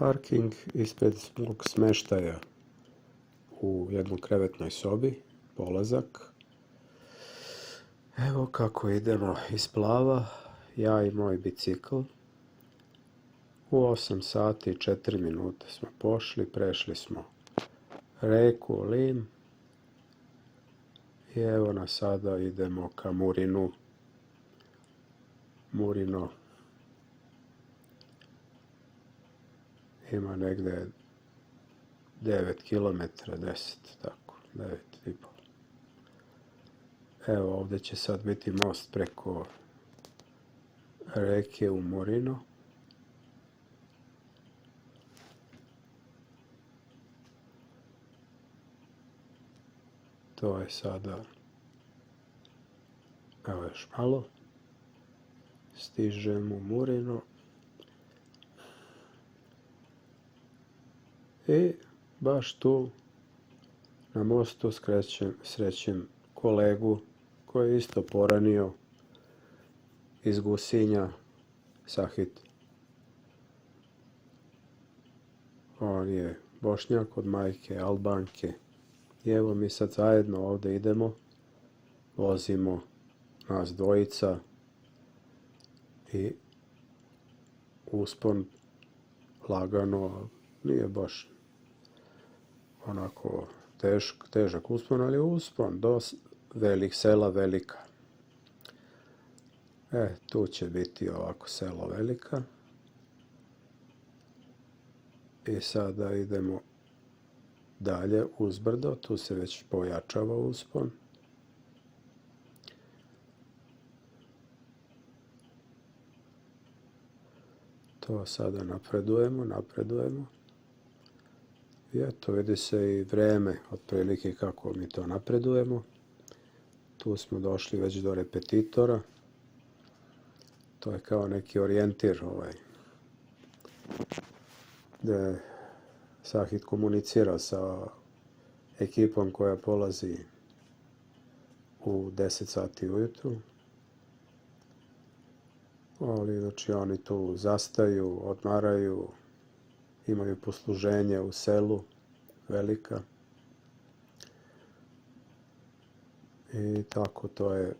Parking ispred mog smeštaja u jednokrevetnoj sobi, polazak. Evo kako idemo iz Plava, ja i moj bicikl. U 8 sati i 4 minute smo pošli, prešli smo reku Lim i evo nas sada idemo ka Murinu. Murino ima negde 9 km, 10, tako, 9,5. Evo ovdje će sad biti most preko reke u Murino. To je sada, evo još malo, stižem u Murino i baš tu na mostu srećem kolegu koji je isto poranio iz Gusinja, Sahit. On je Bošnjak od majke, Albanke. I evo mi sad zajedno ovdje idemo, vozimo nas dvojica i uspon lagano, nije baš onako težak uspon, ali uspon do sela Velika. Tu će biti ovako selo Velika. I sada idemo dalje uzbrdo, tu se već pojačava uspon. To sada napredujemo. I eto, vidi se i vreme, otprilike kako mi to napredujemo. Tu smo došli već do repetitora. To je kao neki orijentir gde Sahit komunicira sa ekipom koja polazi u 10 sati ujutru. Ali, znači, oni tu zastaju, odmaraju, imaju posluženje u selu Velika. I tako, to je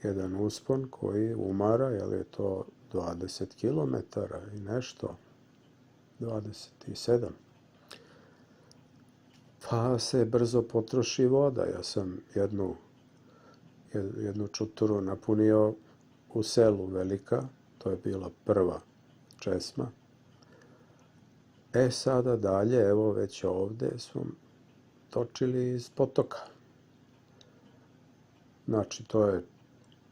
jedan uspon koji umara, jer je to 20 km i nešto, 27. Pa se brzo potroši voda. Ja sam jednu čuturu napunio u selu Velika, to je bila prva česma. Sada dalje, evo već ovdje smo točili iz potoka. Znači, to je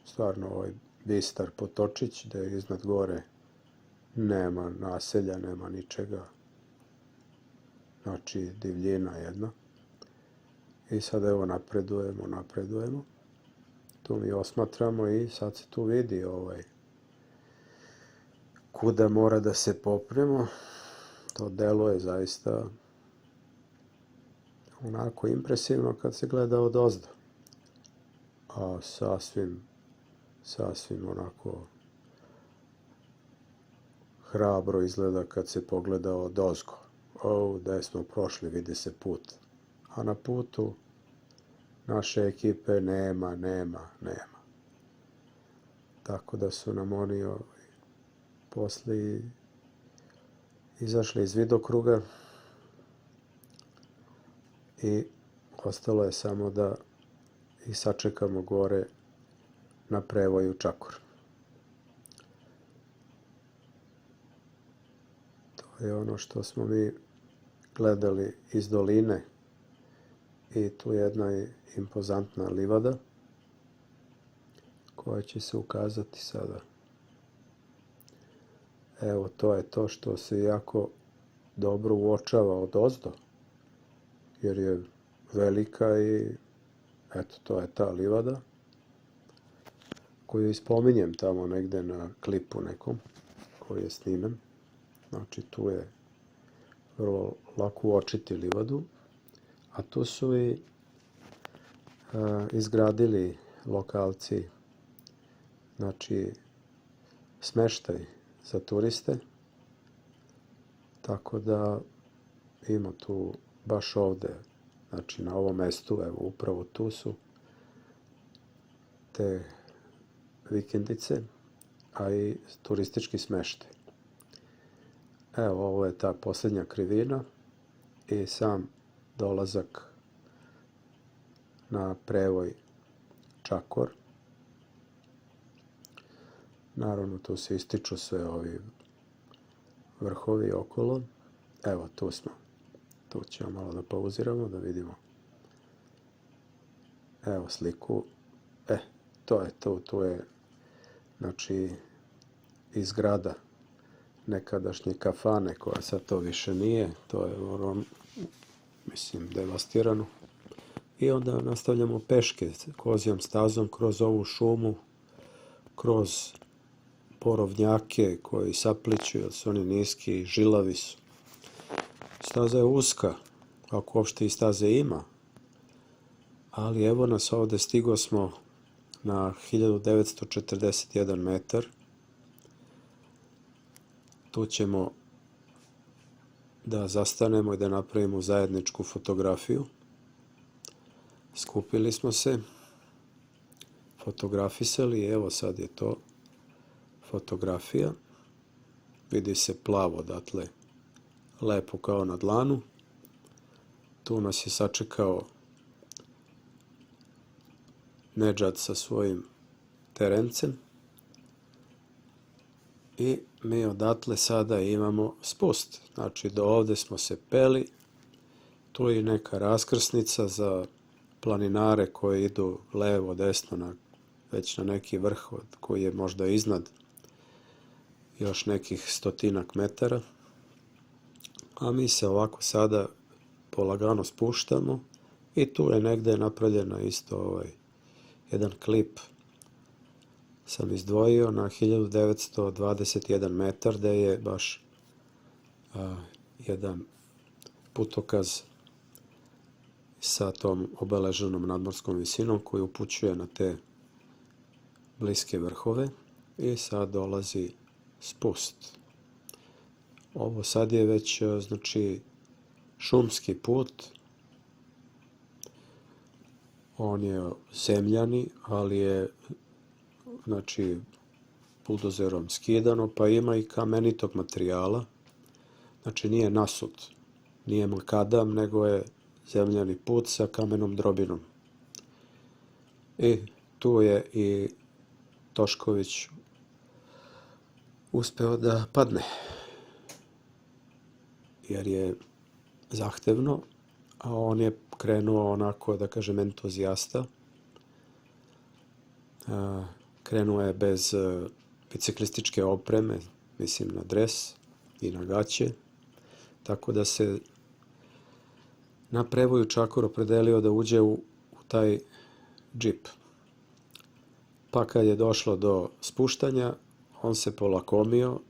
stvarno bistar potočić, gde iznad gore nema naselja, nema ničega. Znači, divljina jedna. I sad evo napredujemo. Tu mi osmatramo i sad se tu vidi kuda mora da se popnemo. To deluje zaista onako impresivno kad se gleda odozdo. A sasvim onako hrabro izgleda kad se pogleda odozgo. Gde smo prošli, vidi se put. A na putu naše ekipe nema. Tako da su nam oni posle izašli iz vidokruga i ostalo je samo da ih sačekamo gore na prevoju Čakur. To je ono što smo mi gledali iz doline i tu je jedna impozantna livada koja će se ukazati sada. Evo, to je to što se jako dobro uočava odozdo, jer je velika i eto, to je ta livada koju ispominjem tamo negde na klipu nekom koji je snimen. Znači, tu je vrlo lako uočiti livadu, a tu su i izgradili lokalci, znači smeštaj za turiste, Tako da ima tu baš ovde, znači na ovom mestu, evo upravo tu su te vikendice, a i turistički smeštaj. Evo, ovo je ta posljednja krivina i sam dolazak na prevoj Čakor. Naravno, tu se ističu sve ovi vrhovi okolo. Evo, tu smo. Tu ćemo malo da pauziramo, da vidimo. Evo sliku. To je to. Tu je, znači, izgrada nekadašnje kafane, koja sad to više nije. To je, mislim, devastirano. I onda nastavljamo peške kozijom stazom kroz ovu šumu, kroz borovnjake koji sapliću, jer su oni niski i žilavi su. Staza je uska, ako uopšte i staze ima, ali evo nas ovde, stigo smo na 1941 metar. Tu ćemo da zastanemo i da napravimo zajedničku fotografiju. Skupili smo se, fotografisali i evo sad je to fotografija. Vidi se plavo odatle, lepo kao na dlanu. Tu nas je sačekao Nedžad sa svojim terencem i mi odatle sada imamo spust. Znači do ovde smo se peli, tu je neka raskrsnica za planinare koji idu levo, desno, već na neki vrh koji je možda iznad još nekih 100 metara. A mi se ovako sada polagano spuštamo i tu je negde napravljena isto jedan klip sam izdvojio na 1921 metar, gde je baš jedan putokaz sa tom obeleženom nadmorskom visinom koji upućuje na te bliske vrhove. I sad dolazi spust. Ovo sad je već, znači, šumski put. On je zemljani, ali je, znači, buldozerom skidano, pa ima i kamenitog materijala. Znači, nije nasut, nije makadam, nego je zemljani put sa kamenom drobinom. I tu je i Tošković uspeo da padne, jer je zahtevno, a on je krenuo onako, da kažem, entuzijasta. Krenuo je bez biciklističke opreme, mislim na dres i na gaće, tako da se na prevoju Čakor opredelio da uđe u taj džip. Pa kad je došlo do spuštanja, on se polakomio,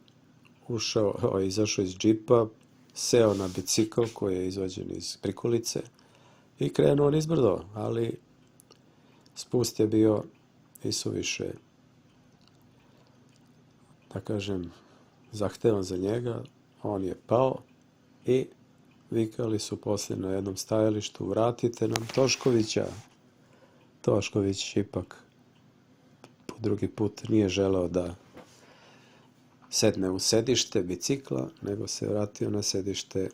izašao iz džipa, seo na bicikl koji je izvađen iz prikolice i krenuo nizbrdo, ali spust je bio isuviše, da kažem, zahtevan za njega. On je pao i vikali su poslije na jednom stajalištu: vratite nam Toškovića. Tošković ipak po drugi put nije želeo da sedne u sedište bicikla, nego se vratio na sedište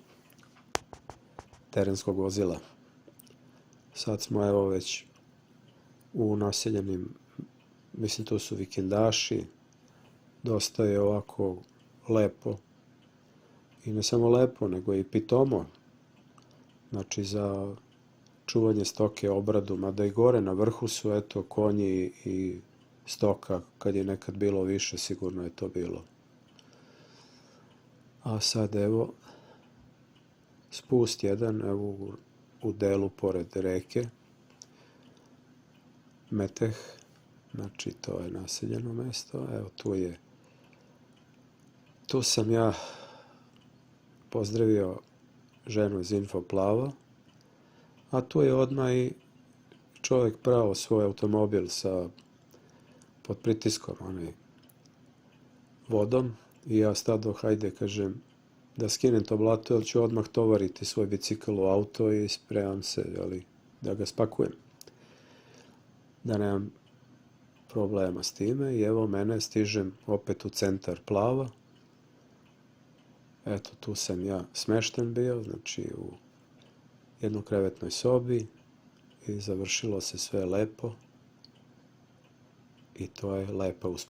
terenskog vozila. Sad smo evo već u naseljenim, mislim tu su vikendaši, dosta je ovako lepo. I ne samo lepo, nego i pitomo. Znači za čuvanje stoke, obradu, mada i gore na vrhu su eto konji i stoka, kad je nekad bilo više, sigurno je to bilo. A sad evo spust jedan, evo u delu pored reke Meteh, znači to je naseljeno mesto. Evo tu sam ja pozdravio ženu iz Infoplava, a tu je odmah i čovjek pravo svoj automobil pod pritiskom vodom i ja stado, hajde, kažem, da skinem to blato, jer ću odmah tovariti svoj bicikl u auto i spremam se, da ga spakujem. Da nemam problema s time. I evo mene, stižem opet u centar Plava. Eto, tu sam ja smešten bio, znači u jednokrevetnoj sobi, i završilo se sve lepo i to je lepa uspomena.